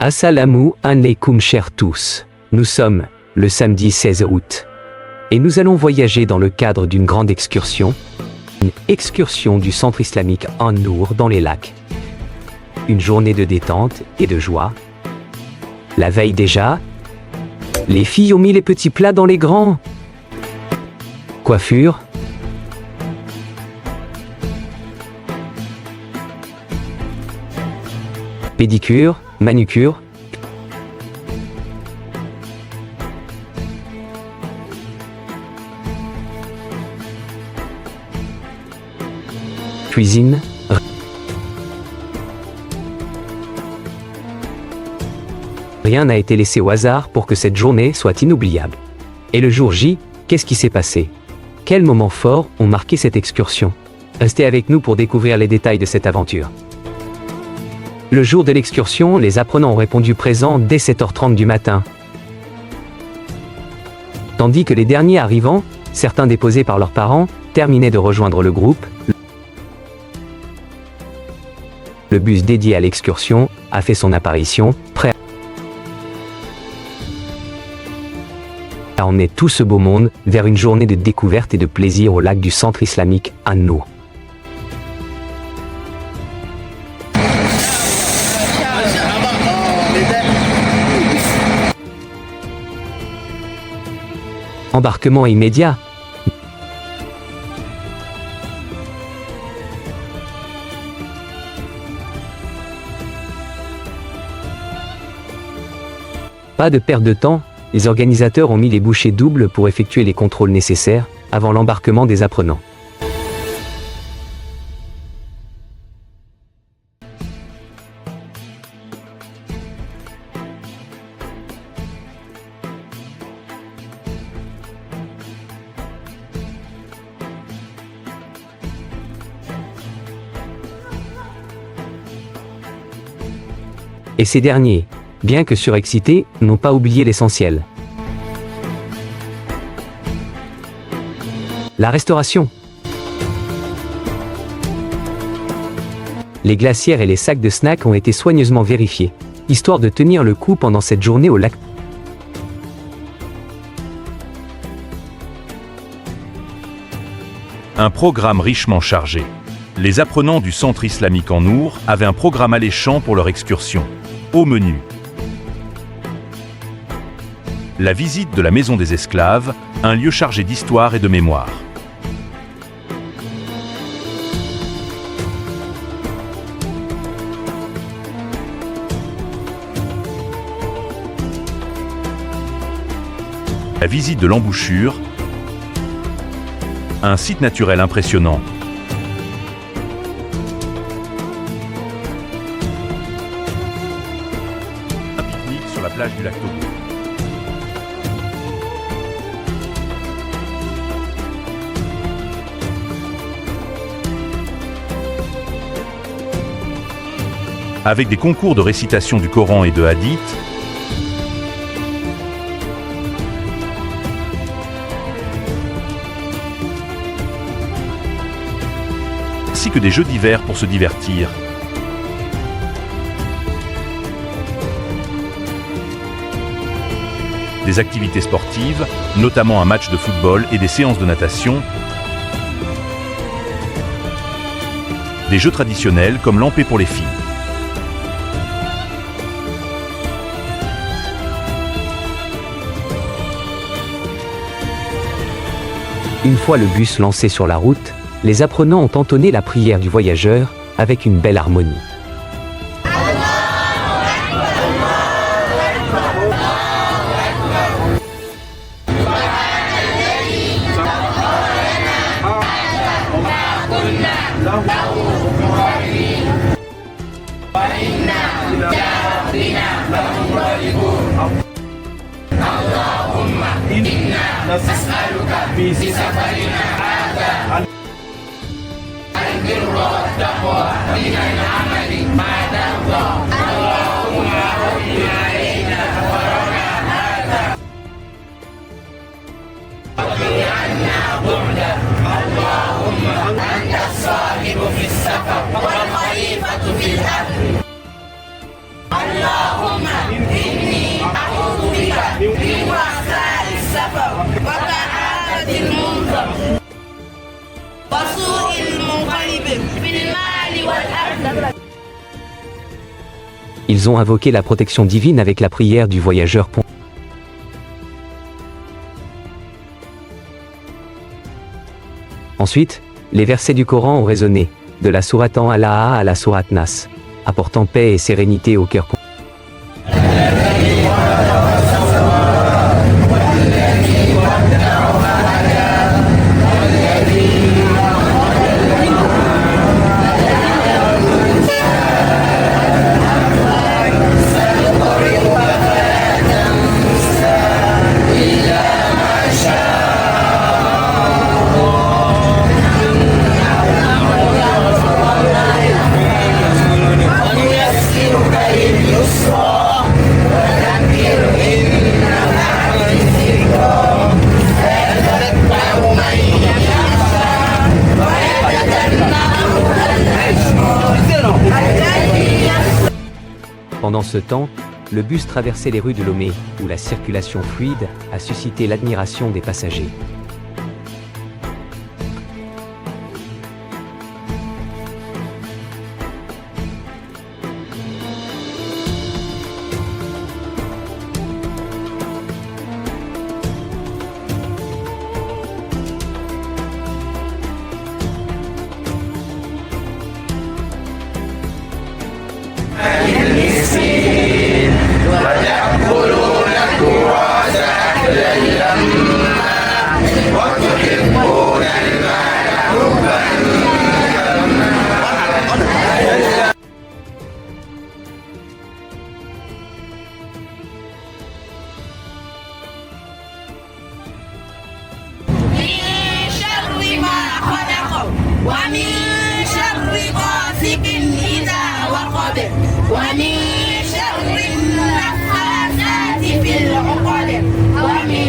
Assalamu alaikum chers tous. Nous sommes le samedi 16 août. Et nous allons voyager dans le cadre d'une grande excursion. Une excursion du centre islamique An-Nour dans les lacs. Une journée de détente et de joie. La veille déjà, les filles ont mis les petits plats dans les grands. Coiffure. Pédicure, manucure. Cuisine. Rien n'a été laissé au hasard pour que cette journée soit inoubliable. Et le jour J, qu'est-ce qui s'est passé? Quels moments forts ont marqué cette excursion? Restez avec nous pour découvrir les détails de cette aventure. Le jour de l'excursion, les apprenants ont répondu présents dès 7h30 du matin. Tandis que les derniers arrivants, certains déposés par leurs parents, terminaient de rejoindre le groupe. Le bus dédié à l'excursion a fait son apparition, prêt à emmener tout ce beau monde vers une journée de découverte et de plaisir au lac du centre islamique An-Nour. Embarquement immédiat. Pas de perte de temps, les organisateurs ont mis les bouchées doubles pour effectuer les contrôles nécessaires avant l'embarquement des apprenants. Et ces derniers, bien que surexcités, n'ont pas oublié l'essentiel. La restauration. Les glacières et les sacs de snacks ont été soigneusement vérifiés, histoire de tenir le coup pendant cette journée au lac. Un programme richement chargé. Les apprenants du centre islamique An-Nour avaient un programme alléchant pour leur excursion. Au menu, la visite de la Maison des Esclaves, un lieu chargé d'histoire et de mémoire. La visite de l'embouchure, un site naturel impressionnant. Un pique-nique sur la plage du lac Togo. Avec des concours de récitation du Coran et de hadith, ainsi que des jeux d'hiver pour se divertir. Des activités sportives, notamment un match de football et des séances de natation. Des jeux traditionnels comme l'ampé pour les filles. Une fois le bus lancé sur la route, les apprenants ont entonné la prière du voyageur avec une belle harmonie. اللهم بوعثاء السفر وكآبة المنظر وسوء المنقلب في المال والأرض. Ils ont invoqué la protection divine avec la prière du voyageur. Ensuite, les versets du Coran ont résonné, de la sourate An-Ala'a à la sourate Nas, apportant paix et sérénité au cœur. Pendant ce temps, le bus traversait les rues de Lomé, où la circulation fluide a suscité l'admiration des passagers. ومن شر غاسق إذا وقب ومن شر النفاثات في العقد ومن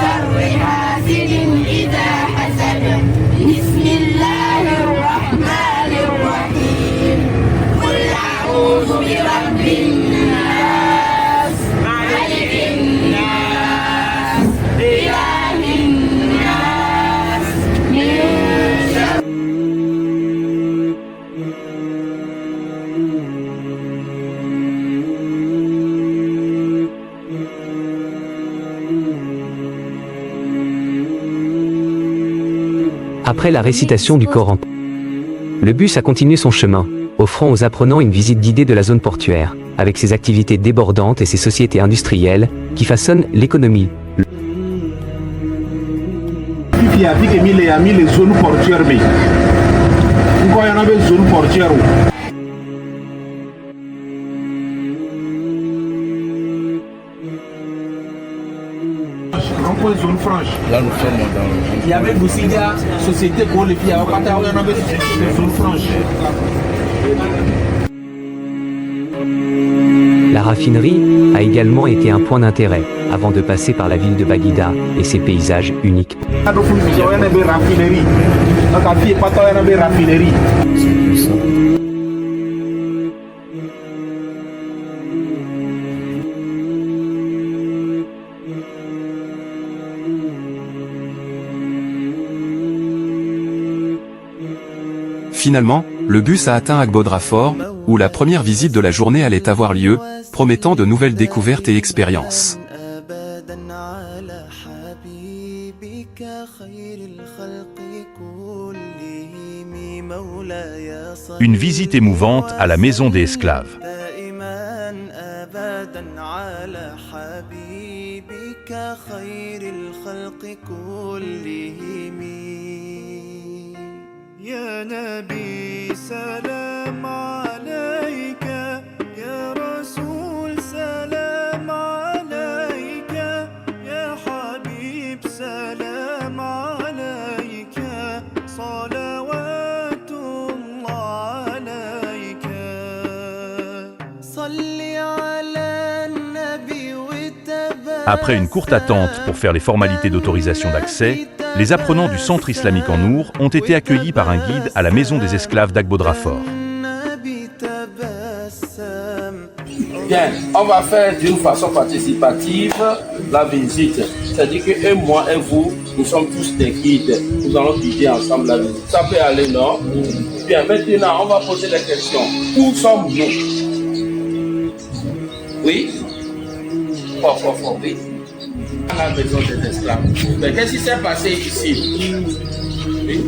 شر حاسد إذا حسد بسم الله الرحمن الرحيم قل أعوذ برب الناس ملك الناس إله الناس من شر Après la récitation du Coran, le bus a continué son chemin, offrant aux apprenants une visite guidée de la zone portuaire, avec ses activités débordantes et ses sociétés industrielles, qui façonnent l'économie. Il y a les zones portuaires. Pourquoi il y en a des zones portuaires? Zone franche. Là, nous sommes dans Il y avait Boussidia, société pour les filles, il y en avait des zones franches. La raffinerie a également été un point d'intérêt, avant de passer par la ville de Baguida et ses paysages uniques. Il y avait des raffineries. Donc, il n'y a pas de raffinerie. Finalement, le bus a atteint Agbodra Fort, où la première visite de la journée allait avoir lieu, promettant de nouvelles découvertes et expériences. Une visite émouvante à la maison des esclaves. يا نبي سلام عليك يا رسول سلام عليك يا حبيب سلام عليك صلوات الله عليك صل على النبي وتبارك. Après une courte attente pour faire les formalités d'autorisation d'accès, les apprenants du centre islamique en Nour ont été accueillis par un guide à la maison des esclaves d'Agbodra Fort. Bien, on va faire d'une façon participative la visite. C'est-à-dire qu'un moi et vous, nous sommes tous des guides. Nous allons guider ensemble la visite. Ça peut aller, non? Bien, maintenant, on va poser des questions. Où sommes-nous? Oui? Fort, oui. On a besoin des esclaves. Mais qu'est-ce qui s'est passé ici? Oui?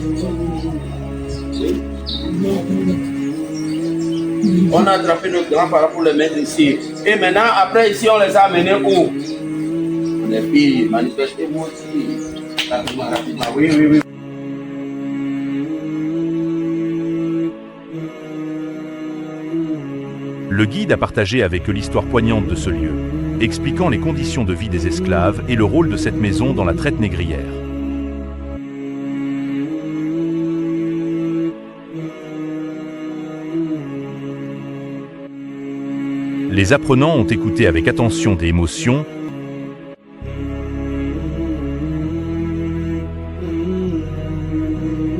On a attrapé nos grands-parents pour les mettre ici. Et maintenant, après ici, on les a amenés où? Les filles, manifestez-vous aussi. Rapidement. Oui. Le guide a partagé avec eux l'histoire poignante de ce lieu, expliquant les conditions de vie des esclaves et le rôle de cette maison dans la traite négrière. Les apprenants ont écouté avec attention et émotion.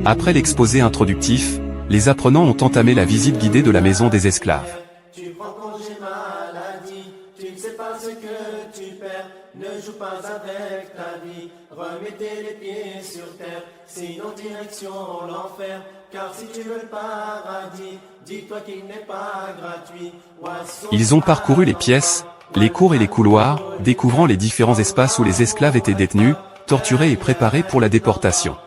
Après l'exposé introductif, les apprenants ont entamé la visite guidée de la maison des esclaves. Tu prends congé maladie, tu ne sais pas ce que tu perds, ne joue pas avec ta vie, remettez les pieds sur terre, sinon direction l'enfer, car si tu veux le paradis, dis-toi qu'il n'est pas gratuit. Ils ont parcouru les pièces, les cours et les couloirs, découvrant les différents espaces où les esclaves étaient détenus, torturés et préparés pour la déportation.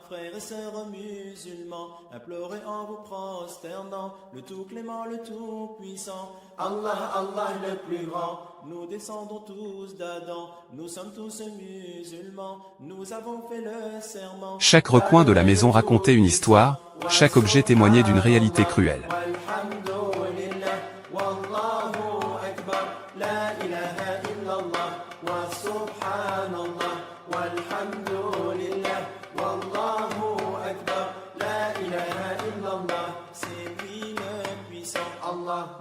Frères et sœurs musulmans, implorez en vous prosternant le tout clément, le tout puissant, Allah, Allah le plus grand. Nous descendons tous d'Adam, nous sommes tous musulmans, nous avons fait le serment. Chaque recoin de la maison racontait une histoire, chaque objet témoignait d'une réalité cruelle.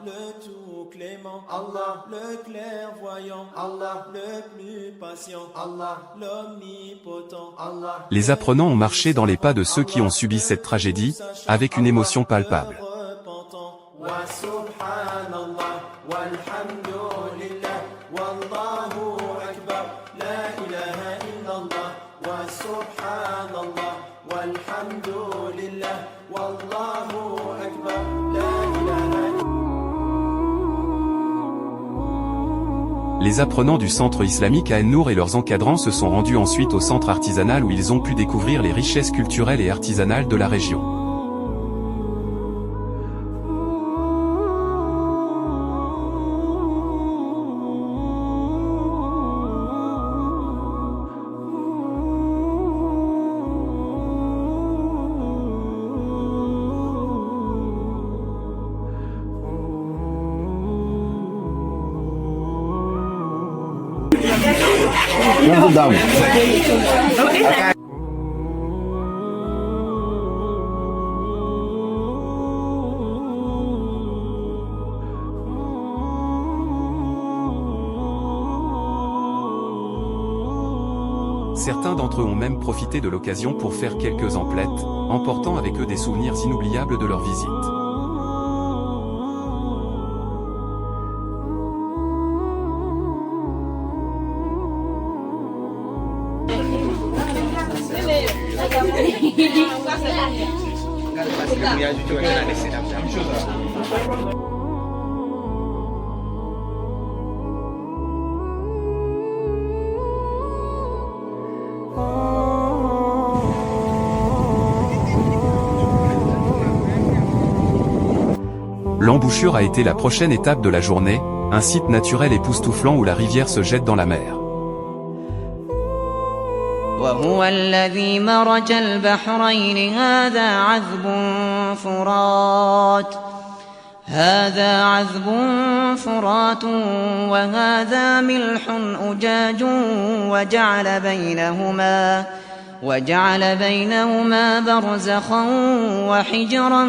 Le tout clément, Allah, le clairvoyant, Allah, le plus patient, Allah, l'omnipotent, Allah. Les apprenants ont marché dans les pas de ceux qui ont subi cette tragédie, avec une émotion palpable. Les apprenants du centre islamique à En-Nour et leurs encadrants se sont rendus ensuite au centre artisanal où ils ont pu découvrir les richesses culturelles et artisanales de la région. Certains d'entre eux ont même profité de l'occasion pour faire quelques emplettes, emportant avec eux des souvenirs inoubliables de leur visite. L'embouchure a été la prochaine étape de la journée, un site naturel époustouflant où la rivière se jette dans la mer. وهو الذي مرج البحرين هذا عذب فرات وهذا ملح أجاج وجعل بينهما برزخا وحجرا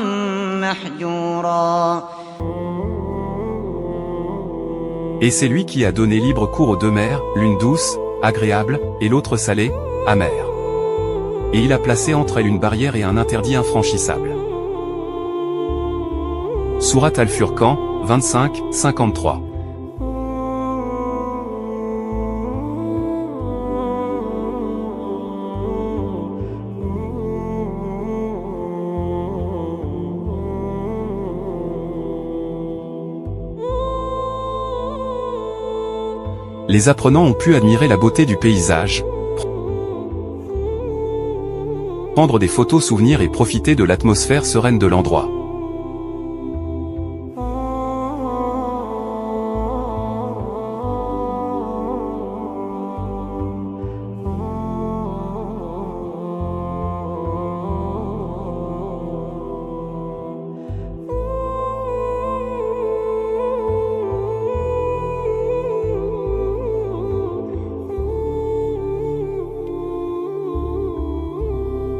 محجورا. Et c'est lui qui a donné libre cours aux deux mers, l'une douce, agréable, et l'autre salée, amère. et il a placé entre elles une barrière et un interdit infranchissable. Sourate Al-Furqan, 25-53. Les apprenants ont pu admirer la beauté du paysage, prendre des photos souvenirs et profiter de l'atmosphère sereine de l'endroit.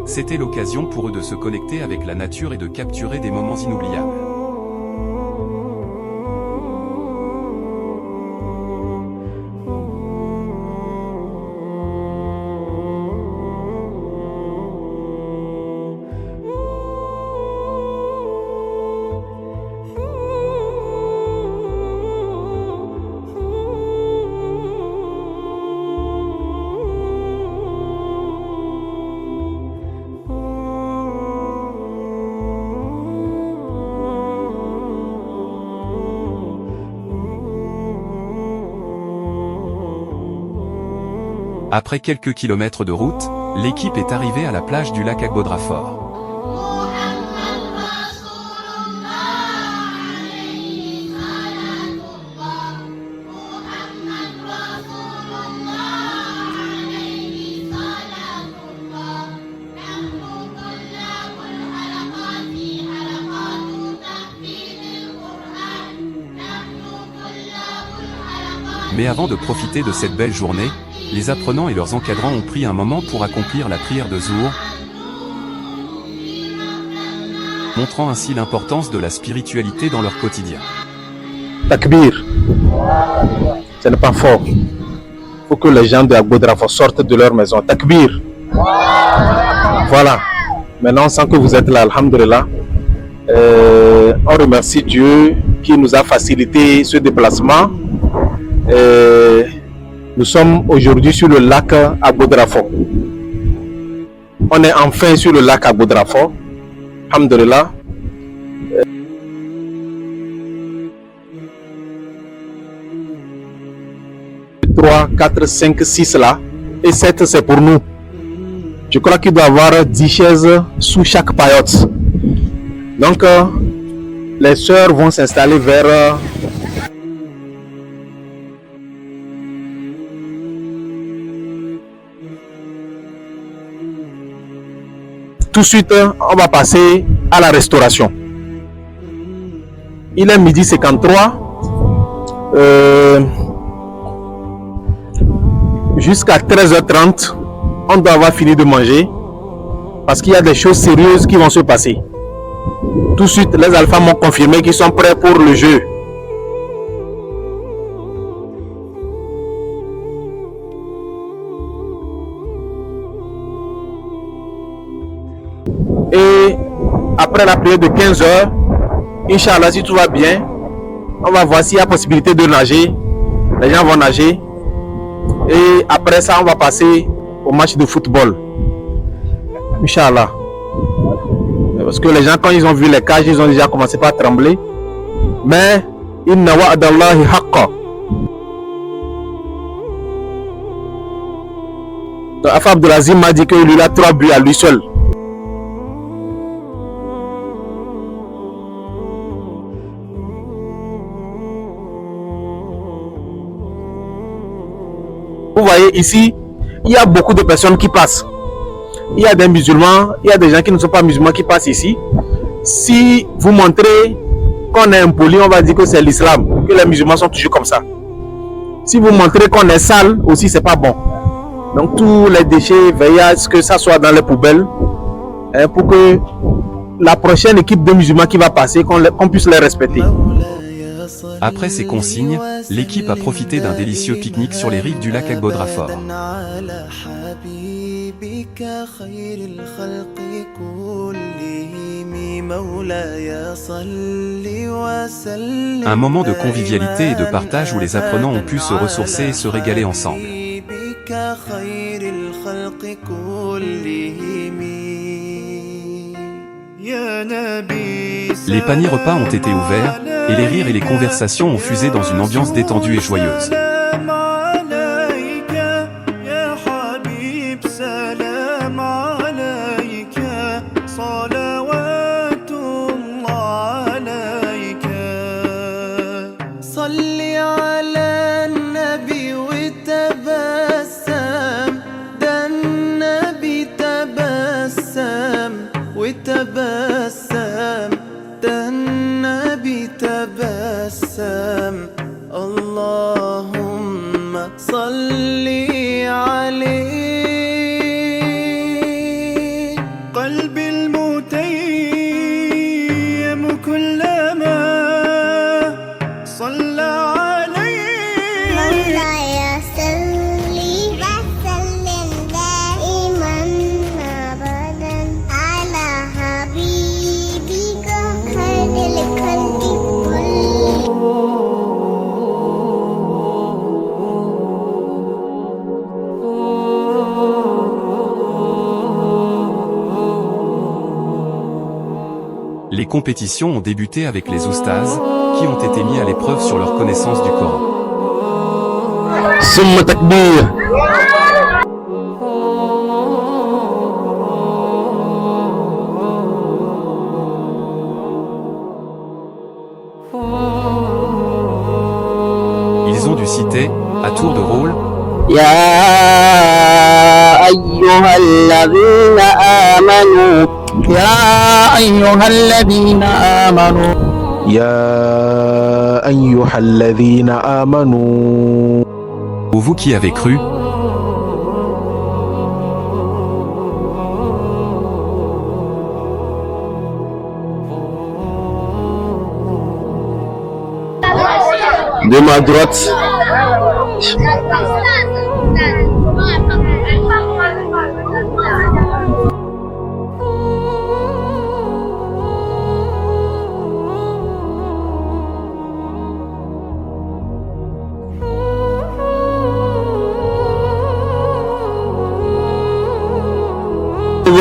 C'était l'occasion pour eux de se connecter avec la nature et de capturer des moments inoubliables. Après quelques kilomètres de route, l'équipe est arrivée à la plage du lac Agbodrafort. Mais avant de profiter de cette belle journée, les apprenants et leurs encadrants ont pris un moment pour accomplir la prière de Zuhr, montrant ainsi l'importance de la spiritualité dans leur quotidien. Takbir, ce n'est pas fort. Il faut que les gens de Agbodrafort sortent de leur maison. Takbir. Voilà. Maintenant, sans que vous êtes là, alhamdulillah, on remercie Dieu qui nous a facilité ce déplacement. Nous sommes aujourd'hui sur le lac Agbodrafort. On est enfin sur le lac Agbodrafort. Alhamdulillah. 3, 4, 5, 6 là. Et 7 c'est pour nous. Je crois qu'il doit y avoir 10 chaises sous chaque paillote. Donc les sœurs vont s'installer vers tout de suite, on va passer à la restauration. Il est midi 53. Jusqu'à 13h30, on doit avoir fini de manger parce qu'il y a des choses sérieuses qui vont se passer. Tout de suite, les alphas m'ont confirmé qu'ils sont prêts pour le jeu. Et après la prière de 15h, Inch'Allah, si tout va bien, on va voir s'il y a possibilité de nager. Les gens vont nager. Et après ça, on va passer au match de football. Inch'Allah. Parce que les gens, quand ils ont vu les cages, ils ont déjà commencé par trembler. Mais, inna wa'dallahi haqqa. Afab Abdelazim m'a dit qu'il a 3 buts à lui seul. Vous voyez ici, il y a beaucoup de personnes qui passent. Il y a des musulmans, il y a des gens qui ne sont pas musulmans qui passent ici. Si vous montrez qu'on est impoli, on va dire que c'est l'islam, que les musulmans sont toujours comme ça. Si vous montrez qu'on est sale, aussi c'est pas bon. Donc tous les déchets, veillez à ce que ça soit dans les poubelles, pour que la prochaine équipe de musulmans qui va passer, qu'on puisse les respecter. Après ces consignes, l'équipe a profité d'un délicieux pique-nique sur les rives du lac Agbodrafort. Un moment de convivialité et de partage où les apprenants ont pu se ressourcer et se régaler ensemble. Les paniers repas ont été ouverts, et les rires et les conversations ont fusé dans une ambiance détendue et joyeuse. اللهم صل عليه قلبي المتيم كلما صلى عليه مولاي صل وسلم دائما ابدا على حبيبك خير الخلق Les compétitions ont débuté avec les oustaz, qui ont été mis à l'épreuve sur leur connaissance du Coran. Summa takbir. Ils ont dû citer, à tour de rôle, يا أيها الذين آمنوا يا أيها الذين آمنوا يا أيها الذين آمنوا ou vous qui avez cru, De ma droite.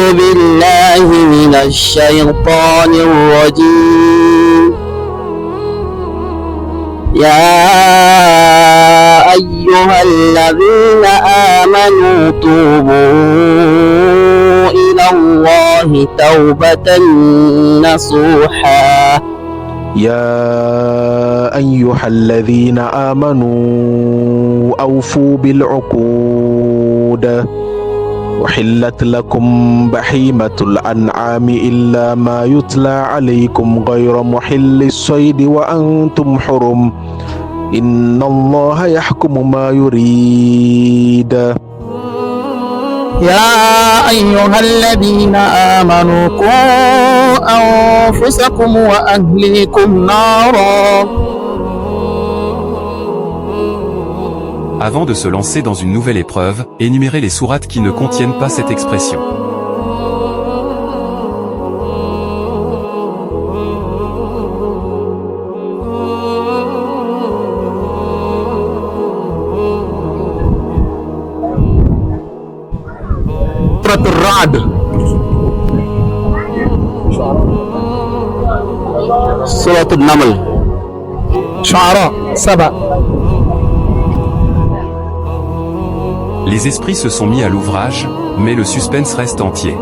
أعوذ بالله من الشيطان الرجيم يا أيها الذين آمنوا توبوا إلى الله توبة نصوحا يا أيها الذين آمنوا أوفوا بالعقود أحلت لكم بهيمة الأنعام إلا ما يتلى عليكم غير محل الصيد وأنتم حرم إن الله يحكم ما يريد يا أيها الذين آمنوا قوا أنفسكم وأهليكم نارا avant de se lancer dans une nouvelle épreuve, énumérez les sourates qui ne contiennent pas cette expression. Surat Ar-Ra'd. Surat An-Naml Shu'ara. Saba. Les esprits se sont mis à l'ouvrage, mais le suspense reste entier.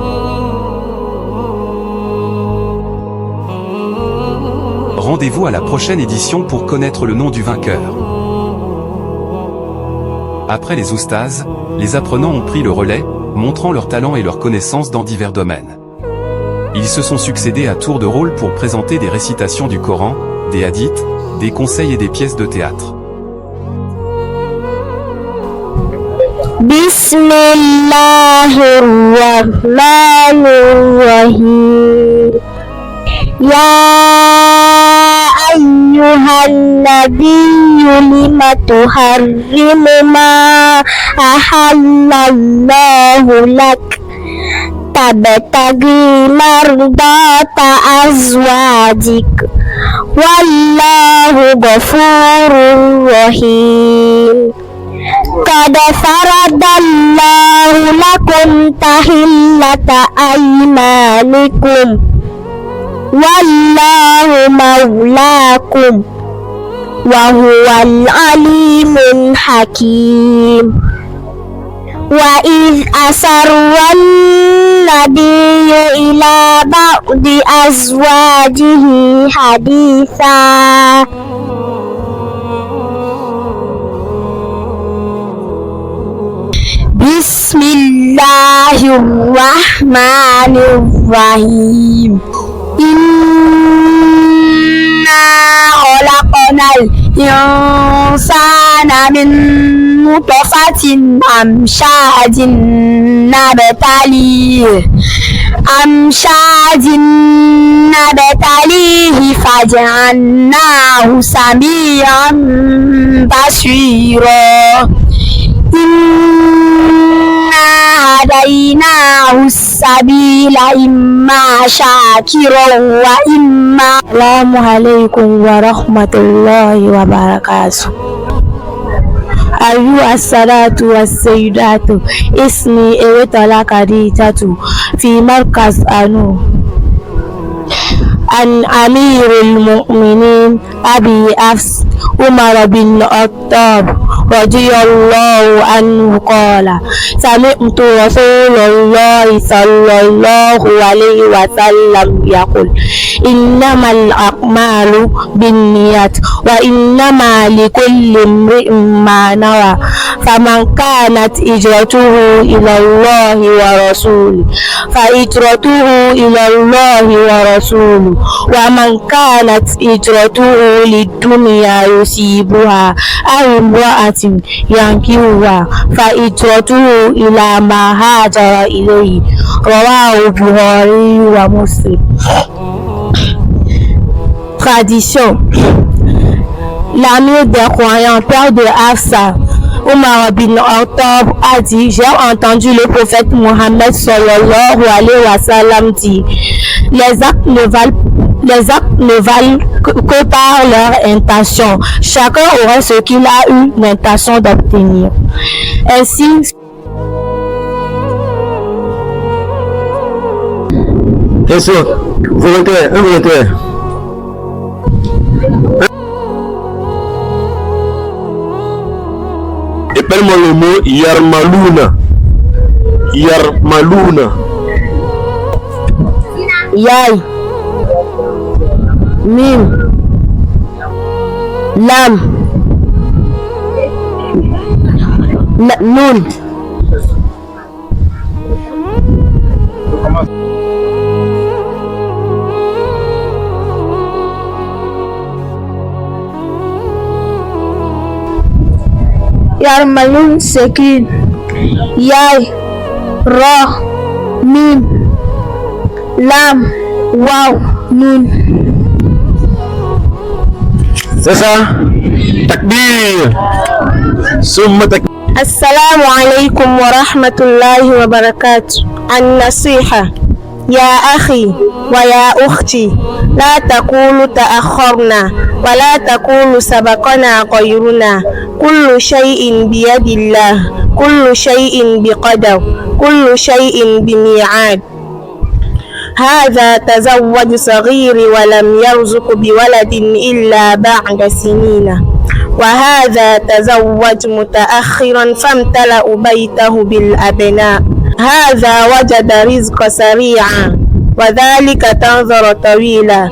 Rendez-vous à la prochaine édition pour connaître le nom du vainqueur. Après les oustaz, les apprenants ont pris le relais, montrant leur talent et leur connaissance dans divers domaines. Ils se sont succédés à tour de rôle pour présenter des récitations du Coran, des hadiths, des conseils et des pièces de théâtre. بسم الله الرحمن الرحيم يا أيها النبي لم تحرم ما أحل الله لك تبتغي مرضات أزواجك والله غفور رحيم قد فرض الله لكم تحلة أيمانكم والله مولاكم وهو العليم الحكيم وإذ أسر النبي إلى بعض أزواجه حديثا بسم الله الرحمن الرحيم إنا خلقنا الإنسان من نطفة أمشاج نبتليه فجعلناه سميعا بصيرا إنا هديناه السبيل إما شاكرا وإما. السلام عليكم ورحمة الله وبركاته. أيها السادة والسيدات، اسمي إيوتالا كاديجة في مركز أنو عن أمير المؤمنين أبي حفص عمر بن الخطاب رضي الله عنه قال: سمعت رسول الله صلى الله عليه وسلم يقول: إنما الأعمال بالنيات وإنما لكل امرئ ما نوى، فمن كانت هجرته إلى الله ورسوله فهجرته إلى الله ورسوله، ومن كانت هجرته للدنيا يصيبها أو امرأة ينكحها فهجرته إلى ما هاجر إليه. رواه البخاري ومسلم. Tradition. L'ami des croyants, père de Hafsa, Umar bin Khattab a dit: j'ai entendu le prophète Mohammed sallallahu alayhi wa sallam dire: les actes ne valent que par leur intention. Chacun aura ce qu'il a eu l'intention d'obtenir. Ainsi, question, volontaire, un volontaire. Épelle-moi le mot Yarmalouna. Yarmalouna. Yay, Mim, Lam, Nun. Yarmalun s'écrit Yay, Ra, Mim, Lam, Waw, Nun. C'est ça? Takbir. Summa takbir. السلام عليكم ورحمة الله وبركاته. النصيحة: يا أخي ويا أختي، لا تقولوا تأخرنا ولا تقولوا سبقنا غيرنا. كل شيء بيد الله، كل شيء بقدر، كل شيء بميعاد. هذا تزوج صغير ولم يرزق بولد إلا بعد سنين، وهذا تزوج متأخرا فامتلأ بيته بالأبناء. هذا وجد رزق سريعا وذلك تنظر طويلا،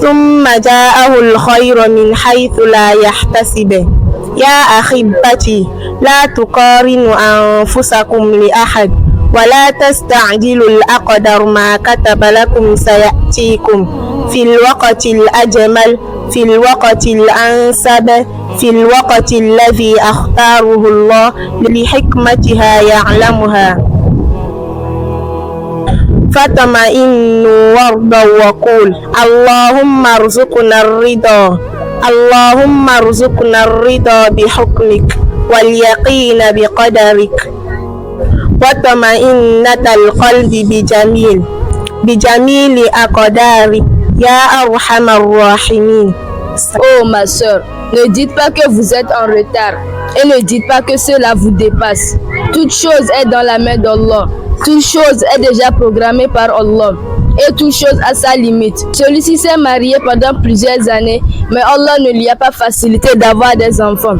ثم جاءه الخير من حيث لا يحتسب. يا أحبتي، لا تقارنوا أنفسكم لأحد ولا تستعجلوا الأقدر ما كتب لكم سيأتيكم في الوقت الأجمل، في الوقت الأنسب، في الوقت الذي أختاره الله لحكمتها يعلمها. فاطمئن وارضى وقول اللهم ارزقنا الرضا اللهم ارزقنا الرضا بحكمك واليقين بقدرك وطمئنة القلب بجميل أقدارك يا أرحم الراحمين. Oh ma sœur, ne dites pas que vous êtes en retard et ne dites pas que cela vous dépasse. Toute chose est dans la main d'Allah. Toute chose est déjà programmée par Allah. Et toute chose a sa limite. Celui-ci s'est marié pendant plusieurs années, mais Allah ne lui a pas facilité d'avoir des enfants.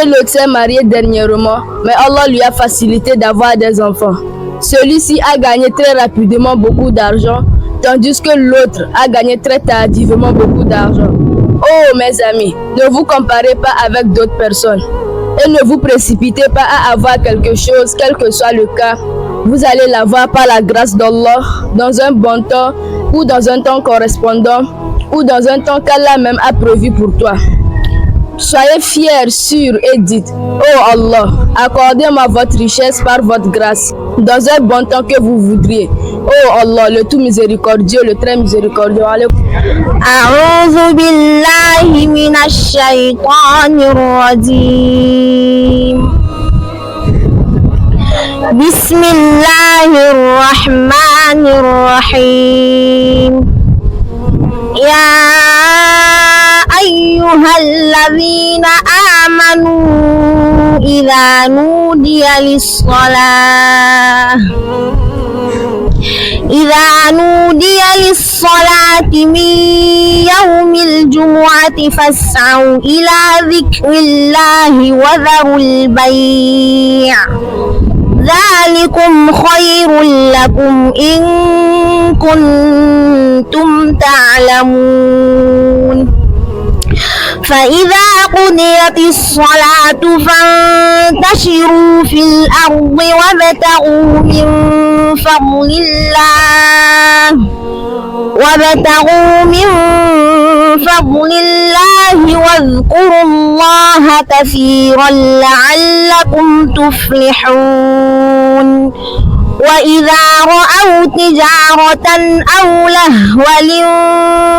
Et l'autre s'est marié dernièrement, mais Allah lui a facilité d'avoir des enfants. Celui-ci a gagné très rapidement beaucoup d'argent, tandis que l'autre a gagné très tardivement beaucoup d'argent. Oh mes amis, ne vous comparez pas avec d'autres personnes et ne vous précipitez pas à avoir quelque chose, quel que soit le cas. Vous allez l'avoir par la grâce d'Allah, dans un bon temps ou dans un temps correspondant ou dans un temps qu'Allah même a prévu pour toi. Soyez fiers, sûrs et dites: oh Allah, accordez-moi votre richesse par votre grâce, dans un bon temps que vous voudriez. Oh Allah, le tout miséricordieux, le très miséricordieux. أعوذ بالله من الشيطان الرجيم بسم الله الرحمن الرحيم يا أيها الذين آمنوا إذا نودي للصلاة من يوم الجمعة فاسعوا إلى ذكر الله وذروا البيع ذلكم خير لكم إن كنتم تعلمون فإذا قضيت الصلاة فانتشروا في الأرض وابتغوا من فضل الله واذكروا الله كثيرا لعلكم تفلحون وإذا رأوا تجارة أو لهوا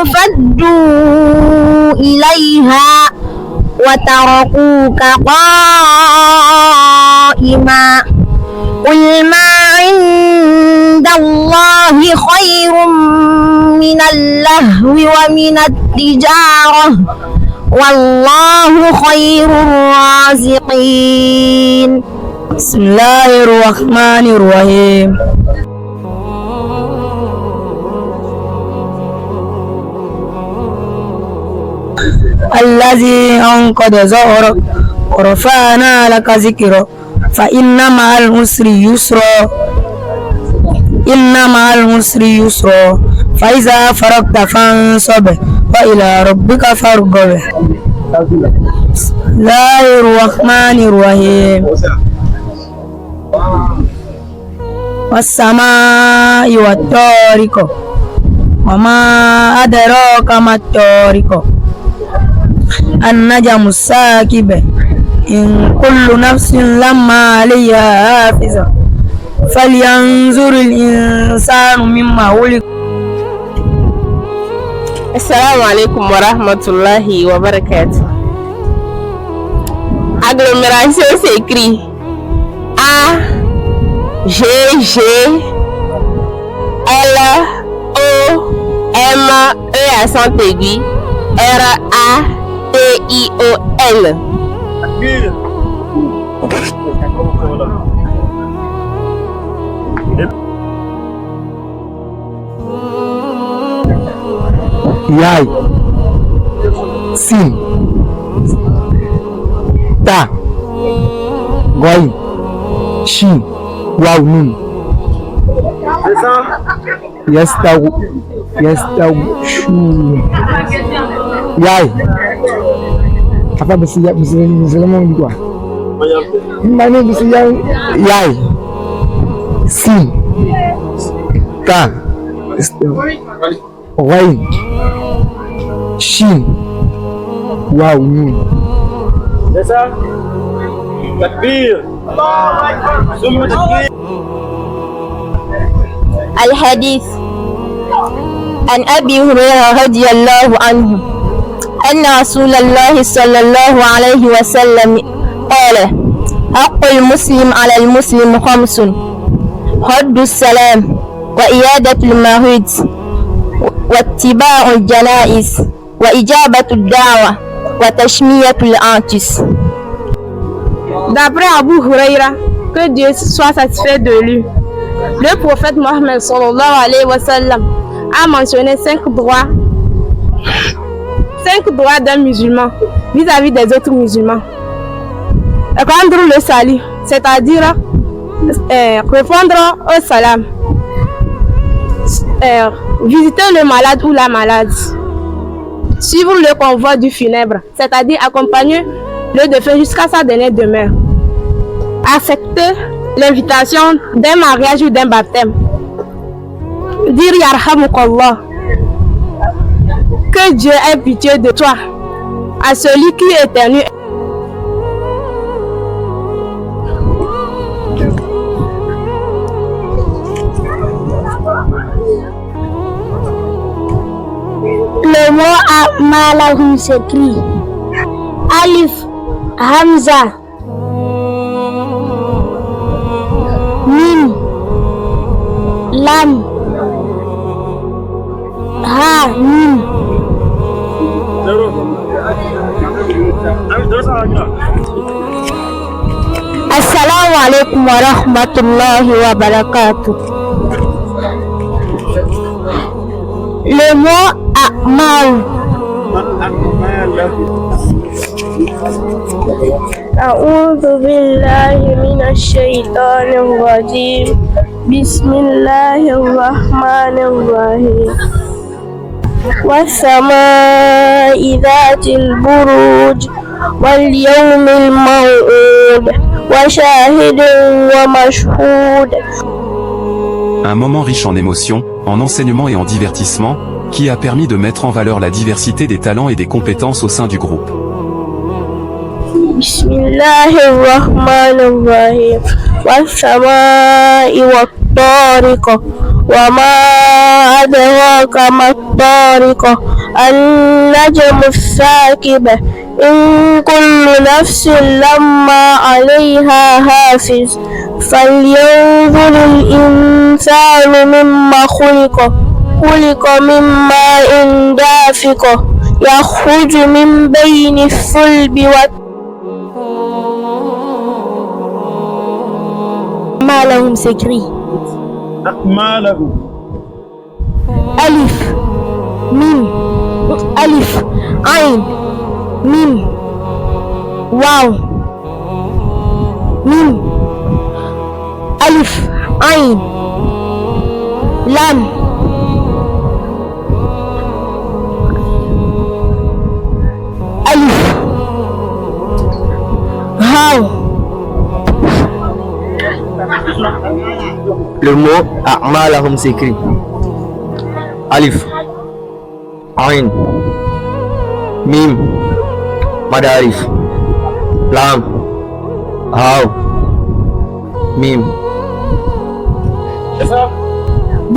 انفضوا إليها وتركوك قائما قل ما عند الله خير من اللهو ومن التجارة والله خير الرازقين. بسم الله الرحمن الرحيم. الذي أنقض ظهرك ورفعنا لك ذكرك فإن مع العسر يسرا فإذا فرغت فانصب وإلى ربك فارغب. بسم الله الرحمن الرحيم. والسماء والطارق وما أدراك ما الطارق النجم الثاقب إن كل نفس لما عليها حافظ فلينظر الإنسان مما خلق. Assalamu alaikum wa rahmatullahi wa barakatuh. Agglomération s'écrit A-G-G-L-O-M-E accent aigu R-A-T-I-O-N. Yai, Sin, Ta, Goi, Shin, Wow, Nun. Yes, Tau, Shu. Yai, apa bersiap Muslim gua? Mana bersiap Yai, Sin, Ta, Goi, Shin, Wow, Nun. C'est ça? Takbir. الحديث عن أبي هريرة رضي الله عنه أن رسول الله صلى الله عليه وسلم قال: حق المسلم على المسلم 5: رد السلام، وإيادة المريض، واتباع الجنائز، وإجابة الدعوة، وتشمية العاطس. D'après Abu Huraira, que Dieu soit satisfait de lui, le prophète Mohammed sallallahu alayhi wa sallam a mentionné 5 droits d'un musulman vis-à-vis des autres musulmans. Rendre le salut, c'est-à-dire répondre au salam, visiter le malade ou la malade, suivre le convoi du funèbre, c'est-à-dire accompagner le défunt jusqu'à sa dernière demeure, accepter l'invitation d'un mariage ou d'un baptême, dire Yarhamukallah, que Dieu ait pitié de toi, à celui qui éternue. Le mot A'malahum s'écrit Alif, Hamza, Mim, Lam, Ha, Mim. Assalamu alaikum wa rahmatullahi wa barakatuh. Le mot A'mal. أعوذ بالله من الشيطان الرجيم بسم الله الرحمن الرحيم والسماء ذات البروج واليوم الموعود وشاهد ومشهود. Un moment riche en émotions, en enseignements et en divertissement, qui a permis de mettre en valeur la diversité des talents et des compétences au sein du groupe. Bismillahirrahmanirrahim. Was-samaa'i wat-tariq. Wa ma adraka mat-tariq. An-najmu as-saakib. In kullu nafsin lamma 'alayha hafiz. فلينظر الإنسان مما خلق من ماء دافق يخرج من بين الصلب ما لهم s'écrit ألف ميم ألف عين ميم واو ميم ألف عين لام ألف هاو. Le mot A'malahum s'écrit Alif, Ain, Mim, Madarif, Lam, Haw, Mim.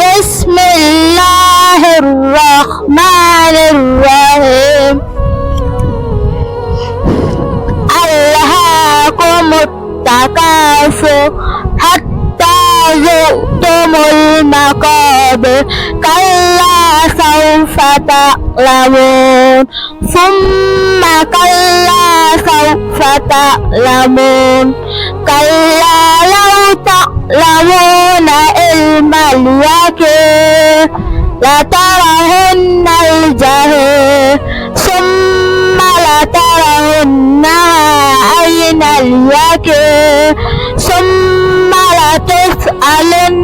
Bismillahirrahmanirrahim. Alhaakumut takasur hatta zu'tumul maqabir kalla sawfa ta'lamun thumma kalla sawfa ta'lamun kalla law ta'lamuna ilmal yaqin la tarawunna al-jahim thumma la tarawunna ayna al-yaqin thumma la tus'alun.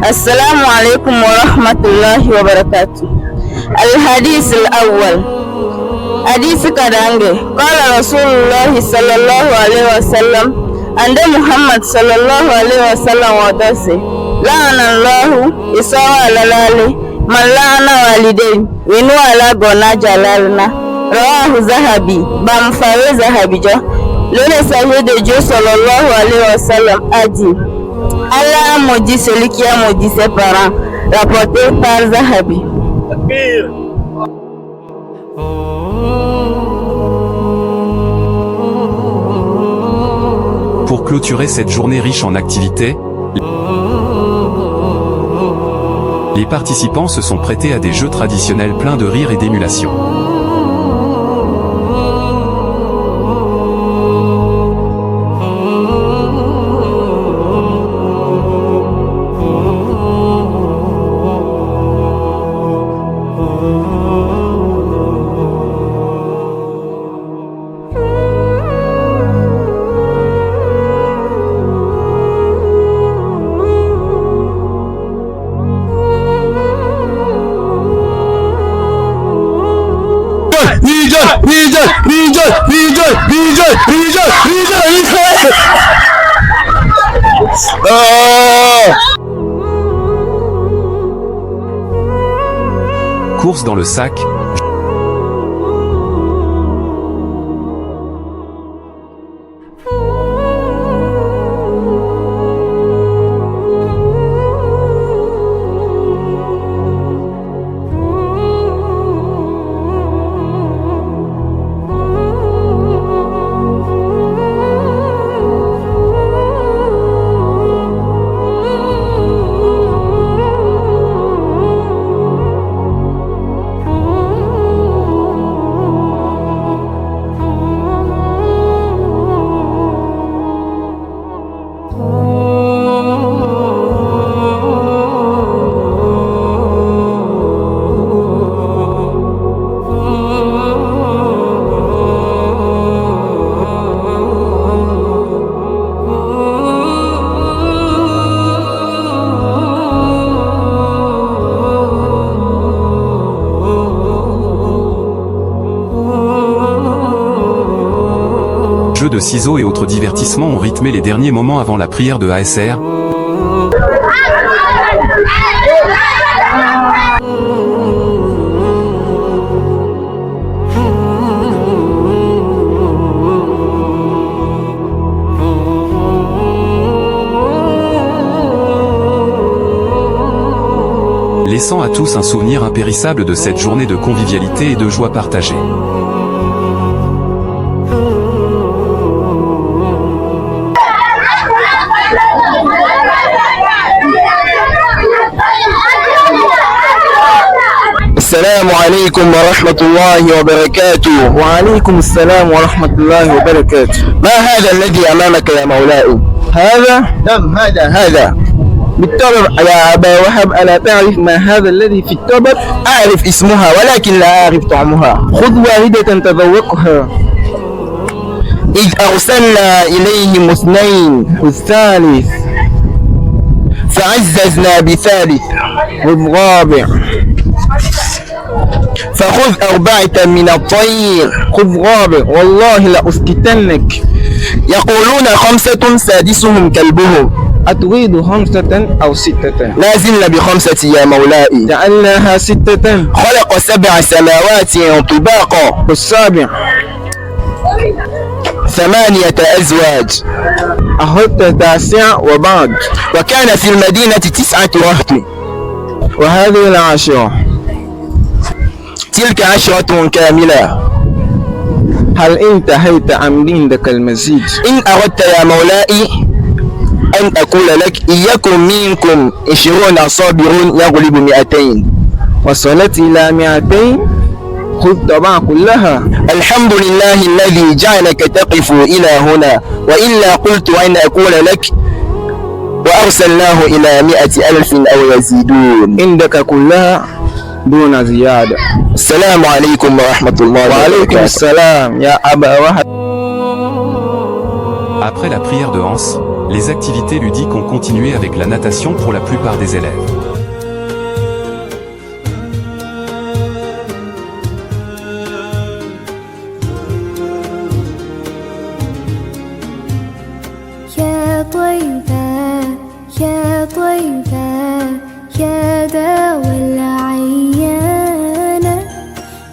السلام عليكم ورحمة الله وبركاته. الحديث الأول حديث كدانجي قال رسول الله صلى الله عليه وسلم عند محمد صلى الله عليه وسلم ودسي لعن الله إسوا لالي من لعن والدين ونو على غنا جلالنا رواه ذهبي بامفاوي ذهبي جو Le messager de Dieu sallallahu alayhi wa sallam a dit: Allah a maudit celui qui a maudit ses parents, rapporté par Zahabi. Pour clôturer cette journée riche en activités, les participants se sont prêtés à des jeux traditionnels pleins de rire et d'émulation. Course dans le sac. Jeux de ciseaux et autres divertissements ont rythmé les derniers moments avant la prière de ASR. Laissant à tous un souvenir impérissable de cette journée de convivialité et de joie partagée. السلام عليكم ورحمة الله وبركاته. وعليكم السلام ورحمة الله وبركاته. ما هذا الذي أمامك يا مولاي؟ هذا؟ نعم هذا بالطبع يا أبا وهب، ألا تعرف ما هذا الذي في الطبق؟ أعرف اسمها ولكن لا أعرف طعمها. خذ واحدة تذوقها. إذ أرسلنا إليهم اثنين والثالث فعززنا بثالث والرابع فخذ أربعة من الطير. خذ رابع والله لأسكتنك. يقولون خمسة سادسهم كلبهم. أتريد خمسة أو ستة؟ لا زلنا بخمسة يا مولاي. جعلناها ستة. خلق 7 سماوات طباقا. والسابع 8 أزواج. أحط 9 وبعد. وكان في المدينة 9 رهط. وهذه 10. تلك 10 كاملة. هل انتهيت أم عندك المزيد؟ إن أردت يا مولاي أن أقول لك: إياكم منكم 20 صابرون يغلب 200. وصلت إلى 200 خذ طبعا كلها. الحمد لله الذي جعلك تقف إلى هنا، وإلا قلت أن أقول لك وأرسلناه إلى 100,000 أو يزيدون. عندك كلها دون زيادة. السلام عليكم ورحمة الله وبركاته. وعليكم السلام يا أبا وهب. Après la prière de Hans, les activités ludiques ont continué avec la natation pour la plupart des élèves.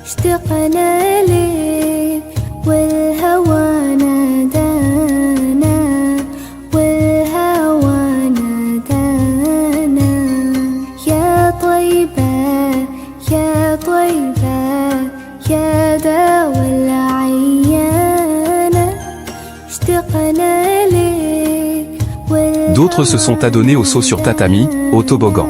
اشتقنا لك والهوى نادانا D'autres se sont adonnés au saut sur tatami, au toboggan.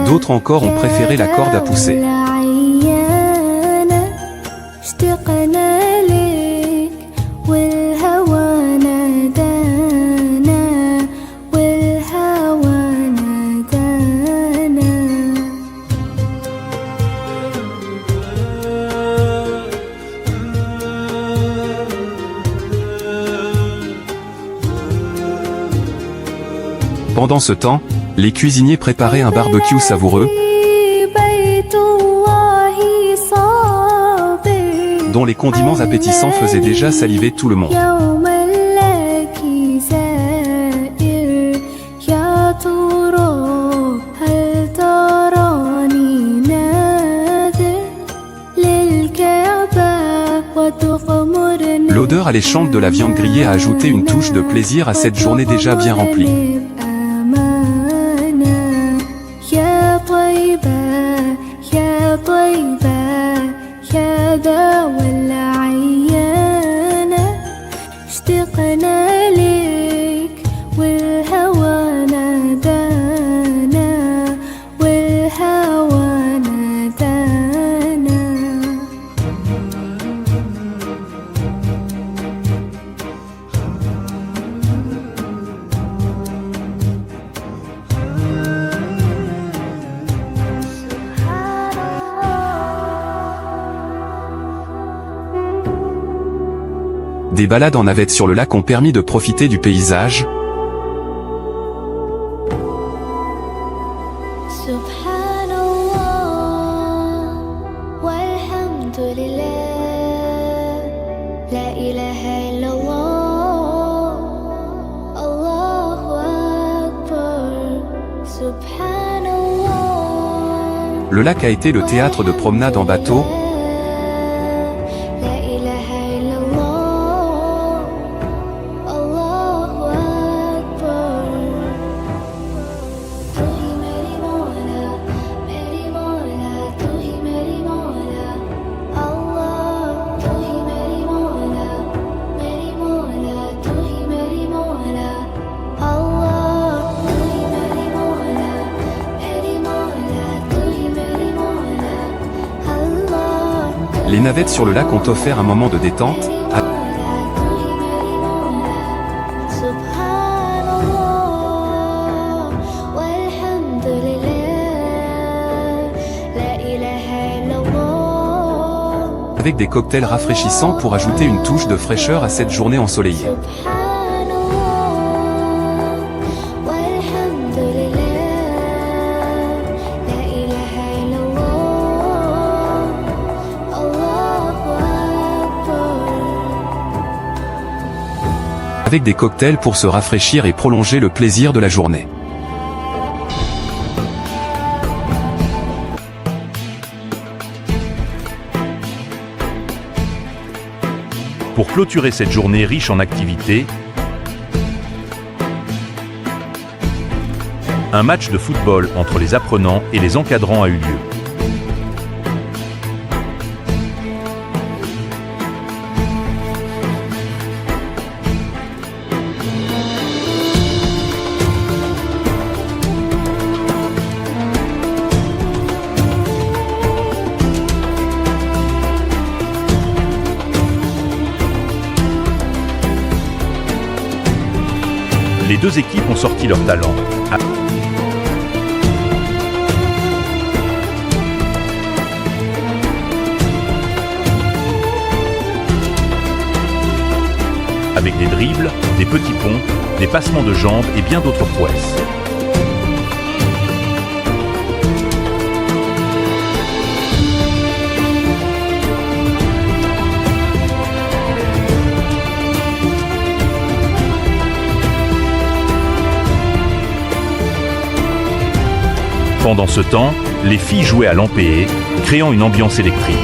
D'autres encore ont préféré la corde à pousser. Pendant ce temps, les cuisiniers préparaient un barbecue savoureux, dont les condiments appétissants faisaient déjà saliver tout le monde. L'odeur alléchante de la viande grillée a ajouté une touche de plaisir à cette journée déjà bien remplie. Des balades en navette sur le lac ont permis de profiter du paysage, le lac a été le théâtre de promenades en bateau, les navettes sur le lac ont offert un moment de détente, avec des cocktails rafraîchissants pour ajouter une touche de fraîcheur à cette journée ensoleillée. Avec des cocktails pour se rafraîchir et prolonger le plaisir de la journée. Pour clôturer cette journée riche en activités, un match de football entre les apprenants et les encadrants a eu lieu. Les deux équipes ont sorti leur talent. avec des dribbles, des petits ponts, des passements de jambes et bien d'autres prouesses. Pendant ce temps, les filles jouaient à l'empéé, créant une ambiance électrique.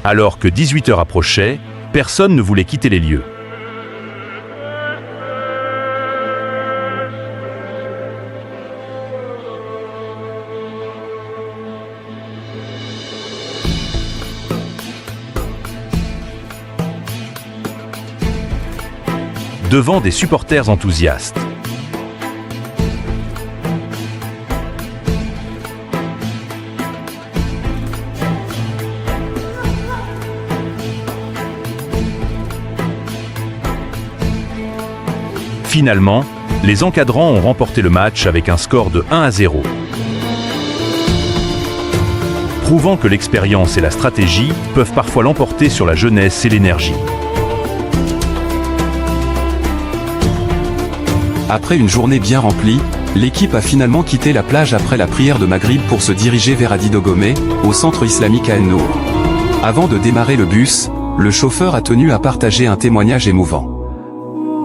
Alors que 18 heures approchaient, personne ne voulait quitter les lieux. Devant des supporters enthousiastes. Finalement, les encadrants ont remporté le match avec un score de 1-0. Prouvant que l'expérience et la stratégie peuvent parfois l'emporter sur la jeunesse et l'énergie. Après une journée bien remplie, l'équipe a finalement quitté la plage après la prière de Maghrib pour se diriger vers Adi Dogomé, au centre islamique à En-Nour. Avant de démarrer le bus, le chauffeur a tenu à partager un témoignage émouvant.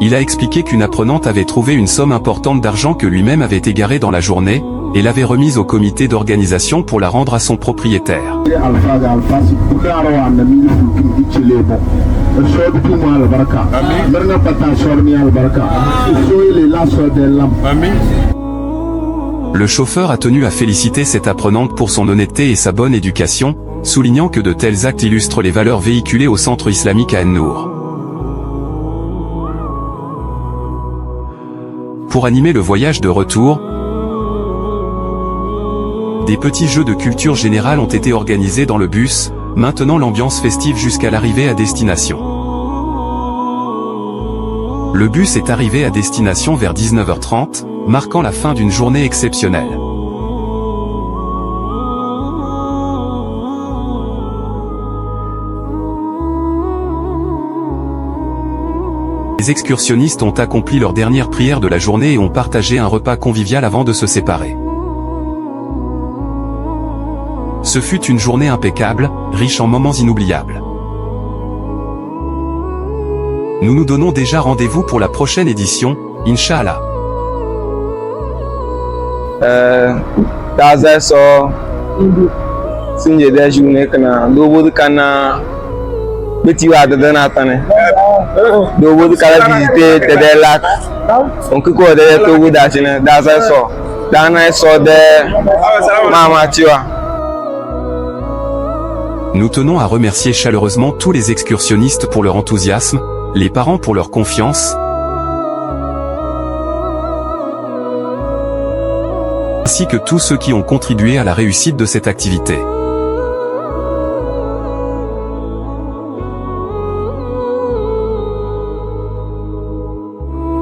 Il a expliqué qu'une apprenante avait trouvé une somme importante d'argent que lui-même avait égarée dans la journée, et l'avait remise au comité d'organisation pour la rendre à son propriétaire. Le chauffeur a tenu à féliciter cette apprenante pour son honnêteté et sa bonne éducation, soulignant que de tels actes illustrent les valeurs véhiculées au centre islamique à En-Nour. Pour animer le voyage de retour, des petits jeux de culture générale ont été organisés dans le bus, maintenant l'ambiance festive jusqu'à l'arrivée à destination. Le bus est arrivé à destination vers 19h30, marquant la fin d'une journée exceptionnelle. Les excursionnistes ont accompli leur dernière prière de la journée et ont partagé un repas convivial avant de se séparer. Ce fut une journée impeccable, riche en moments inoubliables. Nous nous donnons déjà rendez-vous pour la prochaine édition, Inch'Allah. Petit wa de natane do wodu kala visiter de lac on ko de to woda chine da so dana so de mama tiwa. Nous tenons à remercier chaleureusement tous les excursionnistes pour leur enthousiasme, les parents pour leur confiance, ainsi que tous ceux qui ont contribué à la réussite de cette activité.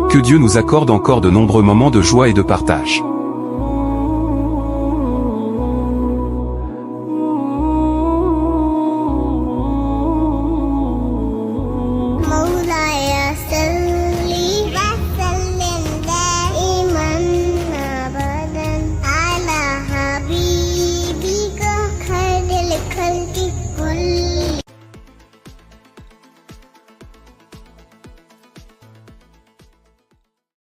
Que Dieu nous accorde encore de nombreux moments de joie et de partage.